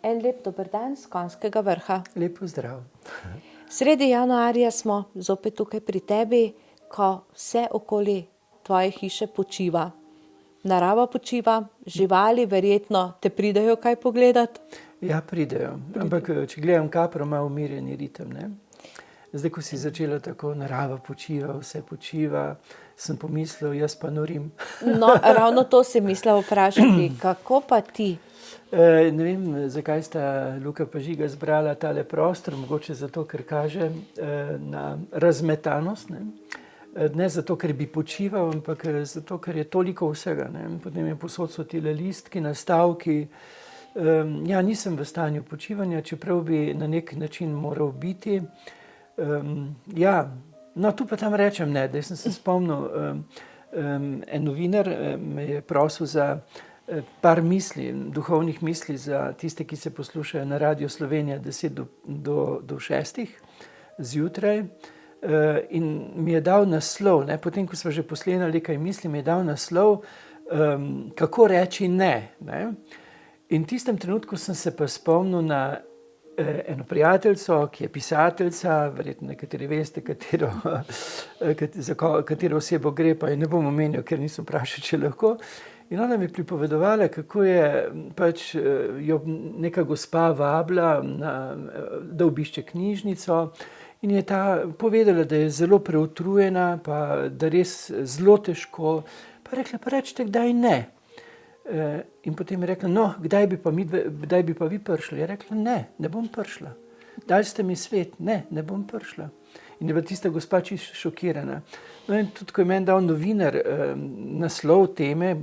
En lep dober dan z Konjskega vrha. Lep pozdrav. Sredi januarja smo zopet tukaj pri tebi, ko vse okoli tvoje hiše počiva. Narava počiva, živali verjetno te pridejo kaj pogledat? Ja, pridejo. Ampak če gledam Kapro, ima umirjeni ritem, ne? Zdaj, ko si začela tako, narava počiva, vse počiva, sem pomislil, jaz pa norim. No, ravno to si mislila vprašati, kako pa ti? Ne vem, zakaj sta Luka pa Žiga zbrala tale prostor, mogoče zato, ker kaže na razmetanost, ne? Ne zato, ker bi počival, ampak zato, ker je toliko vsega, ne? Potem je posod so tile listki, nastavki. Ja, nisem v stanju počivanja, čeprav bi na nek način moral biti. Ja, no tu pa tam rečem ne, da sem se spomnil, en novinar me je prosil za par misli, duhovnih misli za tiste, ki se poslušajo na Radio Slovenija 10 do 6 zjutraj. In mi je dal naslov, ne, potem ko smo že poslenali nekaj misli, mi je dal naslov, kako reči ne, ne. In v tistem trenutku sem se pa spomnil na eno prijateljico, ki je pisateljica, verjetno nekateri veste, za katero osebo gre, pa je ne bom omenil, ker nisem vprašal, če lahko. In ona mi je pripovedovala, kako je pač jo neka gospa vabila, da obišče knjižnico, in je ta povedala, da je zelo preutrujena, pa da res zelo težko, pa rekla, pa rečete, kdaj ne. In potem je rekla, no, kdaj bi pa vi prišli? Je rekla, ne bom prišla. Dali ste mi svet, ne bom prišla. In je bila tista gospa čisto šokirana. No in tudi, ko je meni dal novinar naslov teme,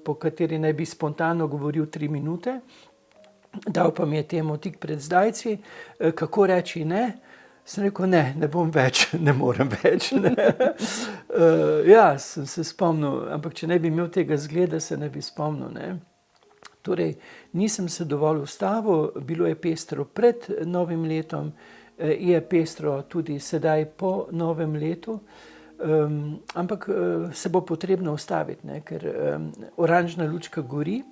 po kateri naj bi spontano govoril 3 minute, dal pa mi je temo tik pred zdajci, kako reči ne, sem rekel, ne bom več, ne morem več. Ne. Ja, sem se spomnil, ampak če ne bi imel tega zgleda, se ne bi spomnil. Ne. Torej, nisem se dovolj ustavil, bilo je pestro pred novim letom, je pestro tudi sedaj po novem letu, ampak se bo potrebno ustaviti, ne, ker oranžna lučka gori,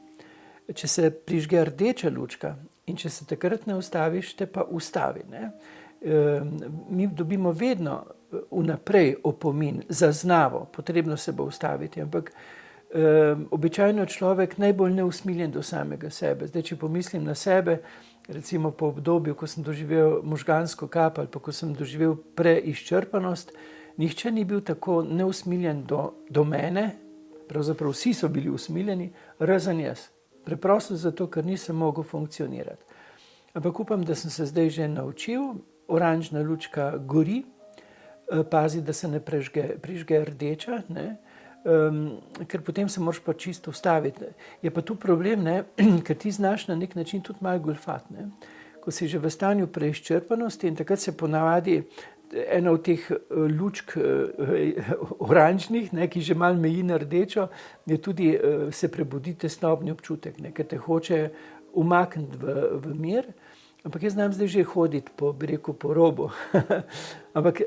če se prižge rdeča lučka in če se takrat ne ustaviš, te pa ustavi. Ne. Mi dobimo vedno vnaprej opomin, zaznavo, potrebno se bo ustaviti, ampak običajno človek najbolj neusmiljen do samega sebe. Zdaj, če pomislim na sebe, recimo po obdobju, ko sem doživel možgansko kap ali pa ko sem doživel preizčrpanost, nihče ni bil tako neusmiljen do mene, pravzaprav vsi so bili usmiljeni, razen jaz. Preprosto zato, ker nisem mogel funkcionirati. Ampak upam, da sem se zdaj že naučil, oranžna lučka gori, pazi, da se ne prižge rdeča, ne, ker potem se moraš pa čisto ustaviti. Je pa tu problem, ne, ker ti znaš na nek način tudi malo goljufati, ne. Ko si že v stanju preizčrpanosti in takrat se ponavadi ena od teh lučk oranžnih, ne, ki že malo meji na rdečo, je tudi se prebudi tesnobni občutek, ne, ker te hoče umakniti v mir. Ampak jaz znam zdaj že hoditi po robu. Ampak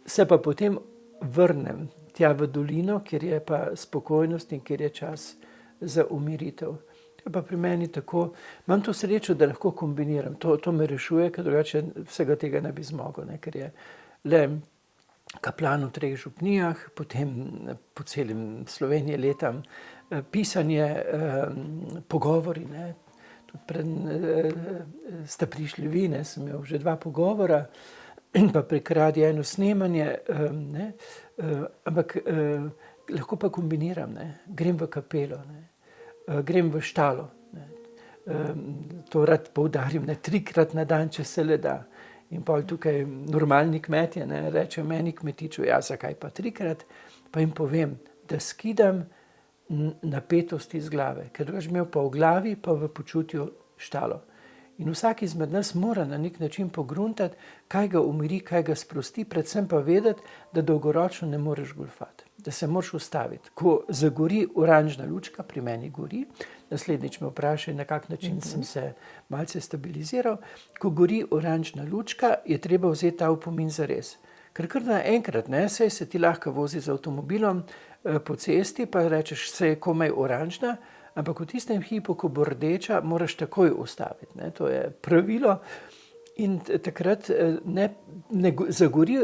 se pa potem vrnem tja v dolino, kjer je pa spokojnost in kjer je čas za umiritev. To je pa pri meni tako, imam to srečo, da lahko kombiniram. To me rešuje, ker drugače vsega tega ne bi zmogel, ne, ker je le kaplan v 3 župnijah, potem po celem Sloveniji letam pisanje, pogovori, ne. Tudi pred sta prišli vi, ne, sem imel že 2 pogovora, pa prek radia eno snemanje, ne, ampak lahko pa kombiniram, ne, grem v kapelo, ne, grem v štalo, ne, to rad poudarim, ne, 3-krat na dan, če se le da. In pol tukaj normalni kmetje, ne, rečejo meni kmetiču, ja, zakaj pa 3-krat, pa jim povem, da skidam napetosti iz glave, ker drugače imel pa v glavi, pa v počutju štalo. In vsak izmed nas mora na nek način pogruntati, kaj ga umiri, kaj ga sprosti, predvsem pa vedeti, da dolgoročno ne moreš goljufati, da se moraš ustaviti. Ko zagori oranžna lučka, pri meni gori, naslednjič me vprašaj, na kak način sem se malce stabiliziral, ko gori oranžna lučka, je treba vzeti ta opomin zares. Ker kar naenkrat, ne, saj se ti lahko vozi z avtomobilom po cesti, pa rečeš, se je komaj oranžna, Ampak v tistem hipu, ko bo rdeča, moraš takoj ustaviti. Ne? To je pravilo. In takrat ne zagori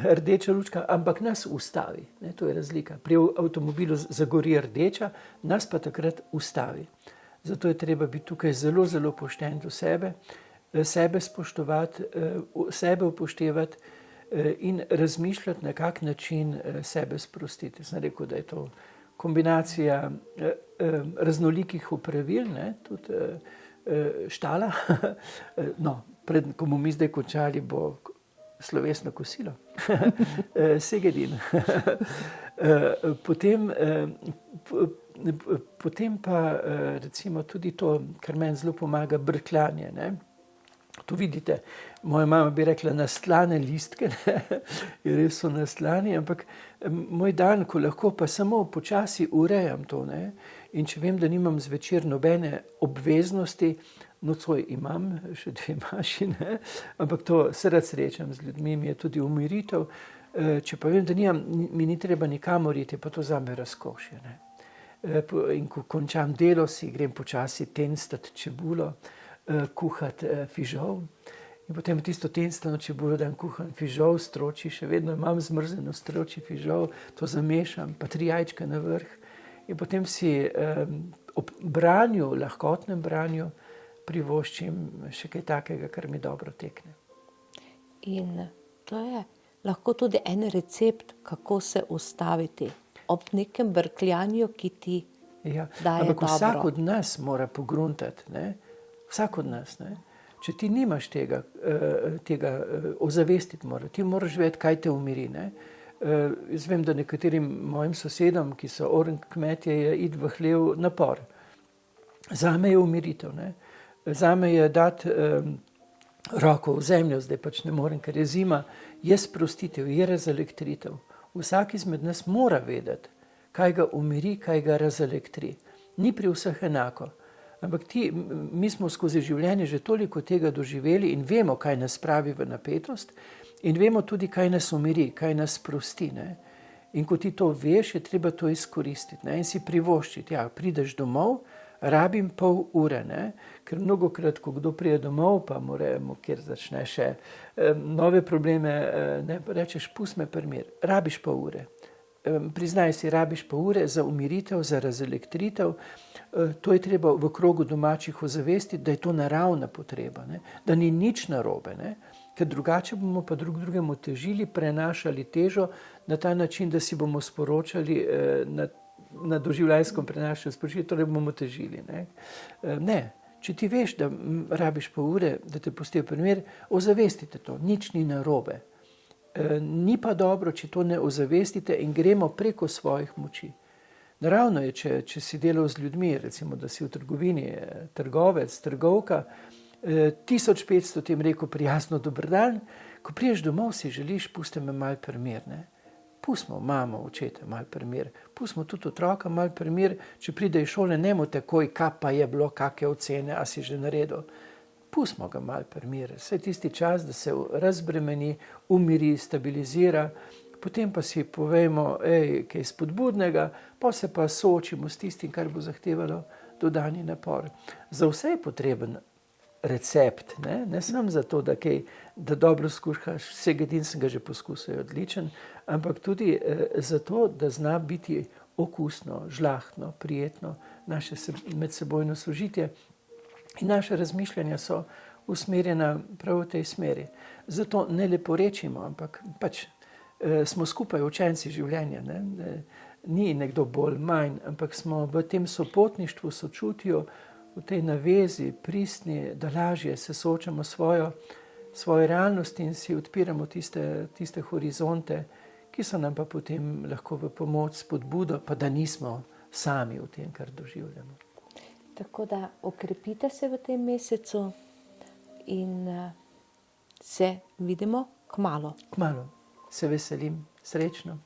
rdeča lučka, ampak nas ustavi. Ne? To je razlika. Pri avtomobilu zagori rdeča, nas pa takrat ustavi. Zato je treba biti tukaj zelo, zelo pošten do sebe, sebe spoštovati, sebe upoštevati in razmišljati, na kak način sebe sprostiti. Sem rekel, da je to kombinacija raznolikih opravil, ne? Tudi štala. No, ko bomo mi zdaj končali, bo slovesno kosilo. Segedin. Potem pa recimo tudi to, kar meni zelo pomaga, brkljanje. Ne? Tu vidite, moja mama bi rekla nastlane listke, res so nastlani, ampak moj dan, ko lahko pa samo počasi urejam to, ne? In če vem, da nimam zvečer nobene obveznosti, nocoj imam še 2 maši, ne? Ampak to se rad srečam z ljudmi, mi je tudi umiritev. Če pa vem, da mi ni treba nikamor iti, pa to zame razkošje. Ne? In ko končam delo, si grem počasi tenstati čebulo, kuhati fižol. In potem tisto tenstano čebulo dam kuhan fižol, stroči, še vedno imam zmrzeno stroči fižol, to zamešam, pa 3 jajčka na vrh. In potem si ob branju, lahkotnem branju, privoščim še kaj takega, kar mi dobro tekne. In to je lahko tudi en recept, kako se ustaviti ob nekem brkljanju, ki ti daje dobro. Ampak vsak od nas mora pogruntati, ne? Vsak od nas, ne? Če ti nimaš tega ozavestiti mora, ti moraš vedeti, kaj te umiri, ne? Jaz vem, da nekaterim mojim sosedom, ki so orn kmetje, je iti v hlev napor. Zame je umiritev, ne? Zame je dati roko v zemljo, zdaj pač ne morem, ker je zima, je sprostitev, je razelektritev. Vsak izmed nas mora vedeti, kaj ga umiri, kaj ga razelektri. Ni pri vseh enako. Ampak mi smo skozi življenje že toliko tega doživeli in vemo, kaj nas spravi v napetost in vemo tudi, kaj nas umiri, kaj nas sprosti. Ne? In ko ti to veš, je treba to izkoristiti, ne? In si privoščiti. Ja, prideš domov, rabim pol ure, ne? Ker mnogokrat, ko kdo prije domov, pa moramo, kjer začne še nove probleme, ne? Rečeš, pust me pri miru, rabiš pol ure. Priznaj si, rabiš pol ure za umiritev, za razelektritev. To je treba v krogu domačih ozavestiti, da je to naravna potreba, ne? Da ni nič narobe, ne? Ker drugače bomo pa drugemu težili, prenašali težo na ta način, da si bomo sporočali na doživljajskem prenašanju sporočili, torej bomo težili. Ne, če ti veš, da rabiš pol ure, da te pustijo pri miru, ozavestite to, nič ni narobe. Ni pa dobro, če to ne ozavestite in gremo preko svojih moči. Naravno je, če si delal z ljudmi, recimo, da si v trgovini trgovec, trgovka, 1500 ti jim rekel prijazno dober dan, ko priješ domov, si želiš, pusti me malo pri miru, ne? Pustimo mamo, očete malo pri miru, pustimo tudi otroka malo pri miru, če pride iz šole, ne mu takoj, kaj pa je bilo, kakšne ocene, a si že naredil. Pustimo ga malo pri miru, vse tisti čas, da se razbremeni, umiri, stabilizira, potem pa si povejmo, kaj spodbudnega, pa se pa soočimo s tistim, kar bo zahtevalo dodani napor. Za vse je potreben recept, ne samo zato, da dobro skuhaš, segedin sem ga že poskusil, je odličen, ampak tudi zato, da zna biti okusno, žlahtno, prijetno naše medsebojno sožitje. In naše razmišljanja so usmerjena prav v tej smeri. Zato ne leporečimo, ampak pač smo skupaj učenci življenja. Ne? Ni nekdo bolj, manj, ampak smo v tem sopotništvu, sočutju, v tej navezi, pristni, da lažje se soočamo svojo realnost in si odpiramo tiste horizonte, ki so nam pa potem lahko v pomoč, spodbudo, pa da nismo sami v tem, kar doživljamo. Tako da okrepite se v tem mesecu in se vidimo kmalu. Kmalu. Se veselim. Srečno.